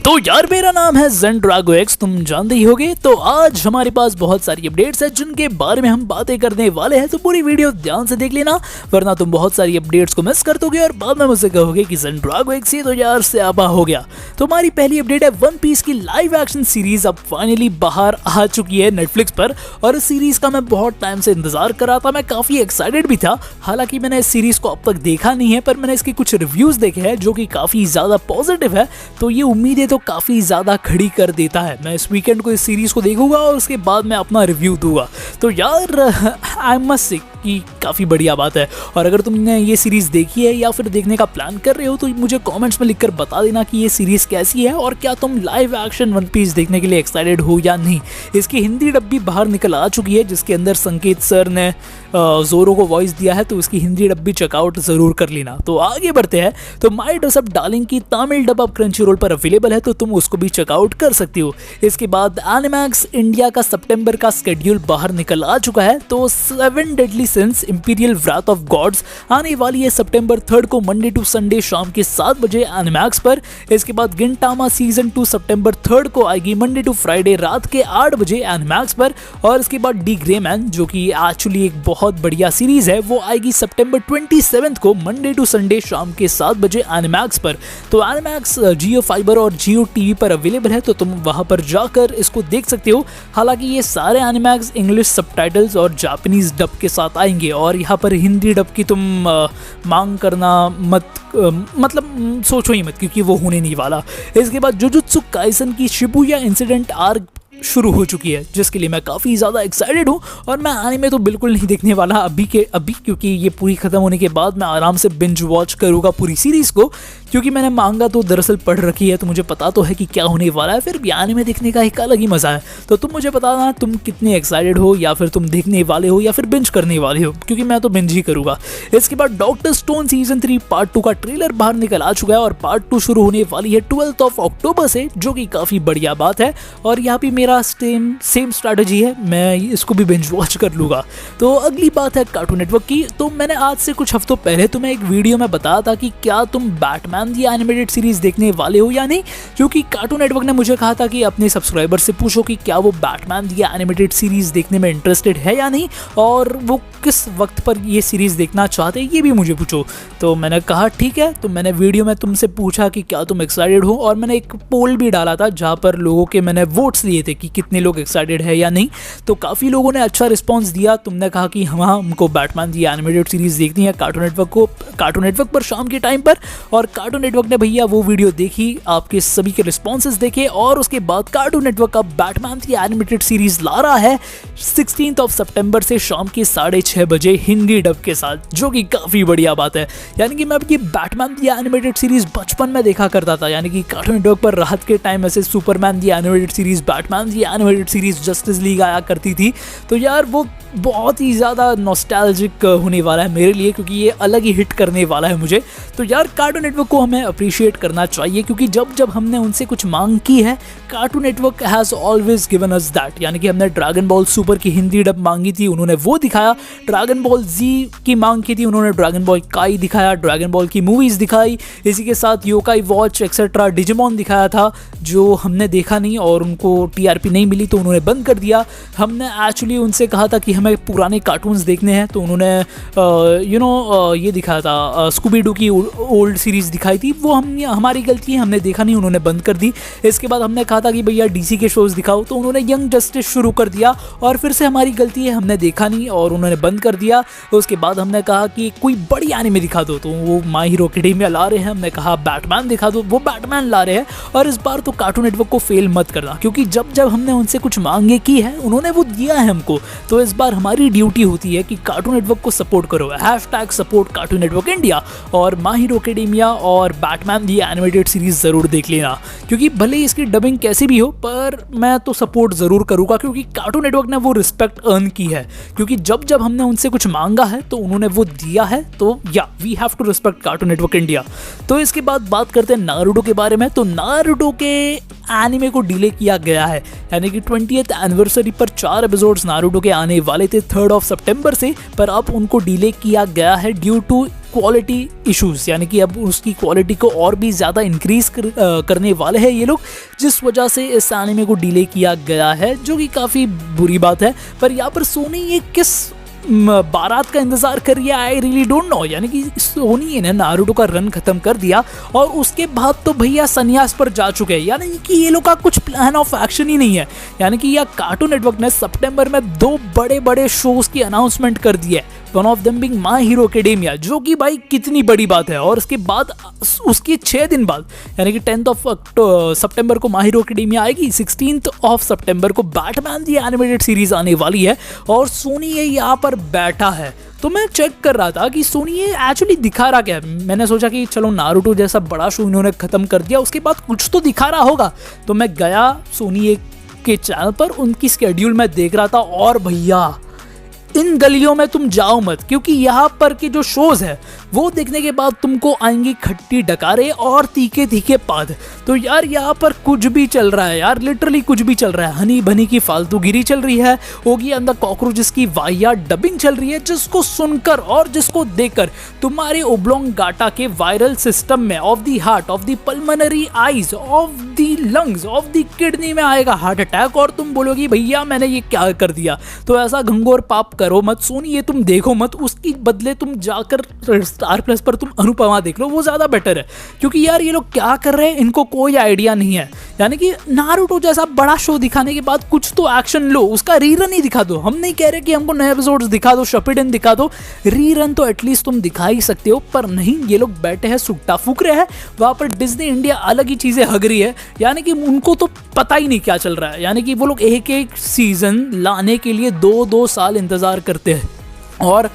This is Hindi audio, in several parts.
तो यार मेरा नाम है ZenDragoX, तुम जानते ही होगे। तो आज हमारे पास बहुत सारी अपडेट्स हैं जिनके बारे में हम बातें करने वाले हैं, तो पूरी वीडियो ध्यान से देख लेना, वरना तुम बहुत सारी अपडेट्स को मिस कर दोगे और बाद में मुझसे कहोगे कि ZenDragoX ये तो यार स्यापा हो गया। तो हमारी पहली अपडेट है वन पीस की लाइव एक्शन सीरीज अब फाइनली बाहर आ चुकी है नेटफ्लिक्स पर, और इस सीरीज का मैं बहुत टाइम से इंतजार कर रहा था। मैं काफी एक्साइटेड भी था। हालांकि मैंने इस सीरीज को अब तक देखा नहीं है, पर मैंने इसके कुछ रिव्यूज देखे हैं जो कि काफी ज्यादा पॉजिटिव है, तो ये उम्मीदें तो काफी ज्यादा खड़ी कर देता है। मैं इस वीकेंड को इस सीरीज को देखूंगा और उसके बाद मैं अपना रिव्यू दूंगा। तो यार आई मस्ट से कि काफ़ी बढ़िया बात है। और अगर तुमने ये सीरीज़ देखी है या फिर देखने का प्लान कर रहे हो तो मुझे कमेंट्स में लिखकर बता देना कि ये सीरीज़ कैसी है और क्या तुम लाइव एक्शन वन पीस देखने के लिए एक्साइटेड हो या नहीं। इसकी हिंदी डब भी बाहर निकल आ चुकी है, जिसके अंदर संकेत सर ने जोरो को वॉइस दिया है, तो इसकी हिंदी डब भी चेकआउट ज़रूर कर लेना। तो आगे बढ़ते हैं। तो माय ड्रेस अप डार्लिंग की तमिल डब अब क्रंची रोल पर अवेलेबल है, तो तुम उसको भी चेकआउट कर सकती हो। इसके बाद एनिमैक्स इंडिया का सितंबर का शेड्यूल बाहर निकल आ चुका है। तो 7 deadly sins imperial wrath of gods आने वाली है सितंबर 3 को मंडे टू संडे शाम के 7 बजे एनिमैक्स पर। इसके बाद गिनटामा सीजन 2 सितंबर 3 को आएगी मंडे टू फ्राइडे रात के 8 बजे एनिमैक्स पर। और इसके बाद डी ग्रे मैन, जो कि एक्चुअली एक बहुत बढ़िया सीरीज है, वो आएगी सितंबर 27 को मंडे टू संडे शाम के 7 बजे एनिमैक्स पर। तो एनिमैक्स जियो फाइबर और जियो टीवी पर अवेलेबल है, तो तुम वहां पर जाकर इसको देख सकते हो। हालांकि ये सारे एनिमैक्स इंग्लिश सबटाइटल्स और जापानीज डब के साथ आएंगे, और यहाँ पर हिंदी डब की तुम मांग करना मत, मतलब सोचो ही मत, क्योंकि वो होने नहीं वाला। इसके बाद जुजुत्सु काइसन की शिबुया इंसिडेंट आर्क शुरू हो चुकी है, जिसके लिए मैं काफ़ी ज़्यादा एक्साइटेड हूँ। और मैं एनीमे तो बिल्कुल नहीं देखने वाला अभी, क्योंकि ये पूरी ख़त्म होने के बाद मैं आराम से बिंज वॉच करूँगा पूरी सीरीज़ को, क्योंकि मैंने मांगा तो दरअसल पढ़ रखी है, तो मुझे पता तो है कि क्या होने वाला है। फिर भी एनीमे देखने का एक अलग ही मज़ा है। तो तुम मुझे बताना तुम कितने एक्साइटेड हो, या फिर तुम देखने वाले हो या फिर बिंज करने वाले हो, क्योंकि मैं तो बिंज ही करूँगा। इसके बाद डॉक्टर स्टोन सीजन 3 पार्ट 2 का ट्रेलर बाहर निकल आ चुका है, और पार्ट 2 शुरू होने वाली है 12 अक्टूबर से, जो कि काफ़ी बढ़िया बात है। और यहाँ पे मेरा सेम स्ट्रैटेजी है, मैं इसको भी बिंज वॉच कर लूँगा। तो अगली बात है कार्टून नेटवर्क की। तो मैंने आज से कुछ हफ्तों पहले तुम्हें एक वीडियो में बताया था कि क्या तुम बैटमैन दी एनिमेटेड सीरीज देखने वाले हो या नहीं, क्योंकि कार्टून नेटवर्क ने मुझे कहा था कि अपने सब्सक्राइबर से पूछो कि क्या वो बैटमैन दी एनिमेटेड सीरीज देखने में इंटरेस्टेड है या नहीं, और वो किस वक्त पर ये सीरीज देखना चाहते हैं ये भी मुझे पूछो। तो मैंने कहा ठीक है। तो मैंने वीडियो में तुमसे पूछा कि क्या तुम एक्साइटेड हो, और मैंने एक पोल भी डाला था जहाँ पर लोगों के मैंने वोट्स लिए थे कि कितने लोग एक्साइटेड है या नहीं। तो काफ़ी लोगों ने अच्छा रिस्पांस दिया। तुमने कहा कि हाँ, हमको बैटमैन दी एनिमेटेड सीरीज देखनी है कार्टून नेटवर्क पर शाम के टाइम पर। और कार्टून नेटवर्क ने भैया वो वीडियो देखी, आपके सभी के रिस्पॉन्सेज देखे, और उसके बाद कार्टून नेटवर्क अब बैटमैन दी एनिमेटेड सीरीज ला रहा है 16 सितंबर से शाम के 6:30 बजे हिंदी डब के साथ, जो कि काफ़ी बढ़िया बात है। यानी कि मैं अब ये बैटमैन दी एनिमेटेड सीरीज बचपन में देखा करता था, यानी कि कार्टून नेटवर्क पर रात के टाइम ऐसे सुपरमैन दी एनिमेटेड सीरीज, बैटमैन दी एनिमेटेड सीरीज, जस्टिस लीग आया करती थी। तो यार वो बहुत ही ज़्यादा नॉस्टैल्जिक होने वाला है मेरे लिए, क्योंकि ये अलग ही हिट करने वाला है मुझे। तो यार कार्टून नेटवर्क को हमें अप्रिशिएट करना चाहिए, क्योंकि जब जब हमने उनसे कुछ मांग की है, cartoon network has always given us that. यानी कि हमने ड्रैगन बॉल सुपर की हिंदी डब मांगी थी, उन्होंने वो दिखाया। ड्रैगन बॉल जी की मांग की थी, उन्होंने ड्रैगन बॉल काई दिखाया, ड्रैगन बॉल की मूवीज़ दिखाई। इसी के साथ योकाई वॉच एक्सेट्रा, डिजिमॉन दिखाया था, जो हमने देखा नहीं और उनको TRP नहीं मिली, तो उन्होंने बंद कर दिया। हमने एक्चुअली उनसे कहा था कि हमें पुराने कार्टून्स देखने हैं, तो उन्होंने ये दिखाया था, स्कूबी डू की ओल्ड सीरीज दिखाई थी, वो हमारी गलती है, हमने देखा नहीं, उन्होंने बंद कर दी। इसके बाद हमने कहा था कि भैया DC के शोज़ दिखाओ, तो उन्होंने यंग जस्टिस शुरू कर दिया, और फिर से हमारी गलती है, हमने देखा नहीं और उन्होंने बंद कर दिया। उसके बाद हमने कहा कि कोई बड़ी एनिमे दिखा दो, तो वो माय हीरो एकेडेमिया ला रहे हैं। हमने कहा बैटमैन दिखा दो, वो बैटमैन ला रहे हैं। और इस बार तो कार्टून नेटवर्क को फेल मत करना, क्योंकि जब जब हमने उनसे कुछ मांगे की है, उन्होंने वो दिया है हमको। तो इस बार हमारी ड्यूटी होती है कि कार्टून नेटवर्क को सपोर्ट करो, #सपोर्ट कार्टून नेटवर्क इंडिया, और माय हीरो एकेडेमिया और बैटमैन दी एनिमेटेड सीरीज ज़रूर देख लेना, क्योंकि भले ही इसकी डबिंग कैसी भी हो, पर मैं तो सपोर्ट ज़रूर करूँगा, क्योंकि कार्टून नेटवर्क ने वो रिस्पेक्ट अर्न की है। क्योंकि जब जब हमने उनसे कुछ मांगा है तो उन्होंने वो दिया है, तो या we have to respect Cartoon Network India. तो इसके बाद बात करते हैं नारुतो के बारे में। तो नारुतो के एनिमे को डिले किया गया है, यानी कि 20th एनिवर्सरी पर 4 एपिसोड्स नारुतो के आने वाले थे 3 सितंबर से, पर अब उनको डिले किया गया है ड्यू टू क्वालिटी इश्यूज, यानी कि अब उसकी क्वालिटी को और भी ज़्यादा इंक्रीज करने वाले हैं ये लोग, जिस वजह से इस एनिमे को डिले किया गया है, जो कि काफ़ी बुरी बात है। पर यहाँ पर सोनी ये किस बारात का इंतजार कर रही है, आई रियली डोंट नो। यानी कि सोनी ने नारुतो का रन खत्म कर दिया और उसके बाद तो भैया संन्यास पर जा चुके हैं, यानी कि ये लोग का कुछ प्लान ऑफ एक्शन ही नहीं है। यानी कि यह कार्टून नेटवर्क ने सितंबर में 2 बड़े बड़े शोज की अनाउंसमेंट कर दी है, one of them being My Hero Academia, जो कि भाई कितनी बड़ी बात है। और उसके बाद उसके 6 दिन बाद यानी कि 10 सितंबर को माय हीरो एकेडेमिया आएगी, 16 सितंबर को बैटमैन दी एनिमेटेड सीरीज आने वाली है और सोनी ये यहाँ पर बैठा है। तो मैं चेक कर रहा था कि सोनी ये एक्चुअली दिखा रहा क्या है। मैंने सोचा कि चलो नारुतो जैसा बड़ा शो इन्होंने खत्म कर दिया, उसके बाद कुछ तो दिखा रहा होगा। तो मैं गया सोनी के चैनल पर, उनकी स्केड्यूल में देख रहा था और भैया इन गलियों में तुम जाओ मत, क्योंकि यहाँ पर के जो शोज है वो देखने के बाद तुमको आएंगी खट्टी डकारे और तीखे तीखे पाद। तो यार यहाँ पर कुछ भी चल रहा है यार, लिटरली कुछ भी चल रहा है। हनी बनी की फालतूगिरी चल रही है, ओगी एंड द कॉकरोचेस की वाहियात डबिंग चल रही है, जिसको सुनकर और जिसको देखकर तुम्हारे ओब्लोंग गाटा के वायरल सिस्टम में, of the heart, of the pulmonary eyes, of the lungs, of the kidney में आएगा हार्ट अटैक और तुम बोलोगी भैया मैंने ये क्या कर दिया। तो ऐसा घंघोर पाप करो मत सोनी, ये तुम देखो मत, उसकी बदले तुम जाकर स्टार प्लस पर तुम अनुपमा देख लो, वो ज्यादा बेटर है। क्योंकि यार ये लोग क्या कर रहे हैं इनको कोई आइडिया नहीं है। यानी कि नारुतो जैसा बड़ा शो दिखाने के बाद कुछ तो एक्शन लो, उसका रीरन ही दिखा दो। हम नहीं कह रहे कि हमको नए एपिसोड्स दिखा दो, शपिडन दिखा दो, रीरन तो एटलीस्ट तुम दिखा ही सकते हो। पर नहीं, ये लोग बैठे हैं सुट्टा फूक रहे हैं, वहां पर डिज्नी इंडिया अलग ही चीजें हग रही है। यानी कि उनको तो पता ही नहीं क्या चल रहा है। यानी कि वो लोग एक एक सीजन लाने के लिए 2-2 साल इंतजार करते हैं और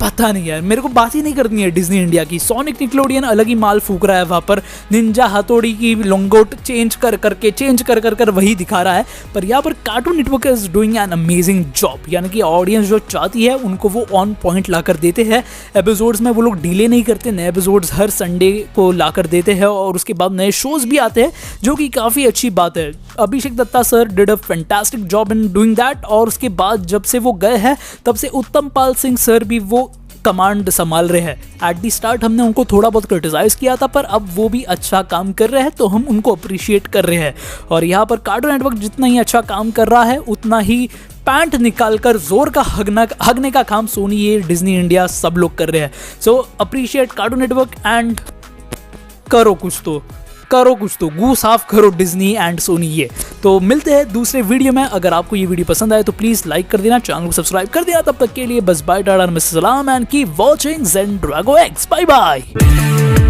पता नहीं यार, मेरे को बात ही नहीं करनी है डिज्नी इंडिया की। सोनिक निकलोडियन अलग ही माल फूक रहा है, वहाँ पर निंजा हथौड़ी की लंगोट चेंज कर वही दिखा रहा है। पर यहाँ पर cartoon network is doing an amazing job. यानी कि ऑडियंस जो चाहती है उनको वो ऑन पॉइंट ला कर देते हैं। एपिसोड्स में वो लोग डिले नहीं करते, नए एपिसोड्स हर संडे को ला कर देते हैं और उसके बाद नए शोज भी आते हैं, जो कि काफ़ी अच्छी बात है। Abhishek Dutta sir did a fantastic job in doing that. और उसके बाद जब से वो गए हैं तब से उत्तम पाल सिंह सर भी वो कमांड संभाल रहे हैं। एट दी स्टार्ट हमने उनको थोड़ा बहुत क्रिटिसाइज किया था, पर अब वो भी अच्छा काम कर रहे हैं, तो हम उनको अप्रिशिएट कर रहे हैं। और यहाँ पर कार्टून नेटवर्क जितना ही अच्छा काम कर रहा है, उतना ही पैंट निकालकर जोर का हगने का काम सोनी, ये डिज्नी इंडिया सब लोग कर रहे हैं। सो अप्रिशिएट कार्टून नेटवर्क एंड करो कुछ तो गू साफ करो डिज्नी एंड सोनी ये। तो मिलते हैं दूसरे वीडियो में। अगर आपको ये वीडियो पसंद आए तो प्लीज लाइक कर देना, चैनल को सब्सक्राइब कर देना। तब तक के लिए बस बाय टाटा, सलाम and keep watching Zen Drago X. Bye bye.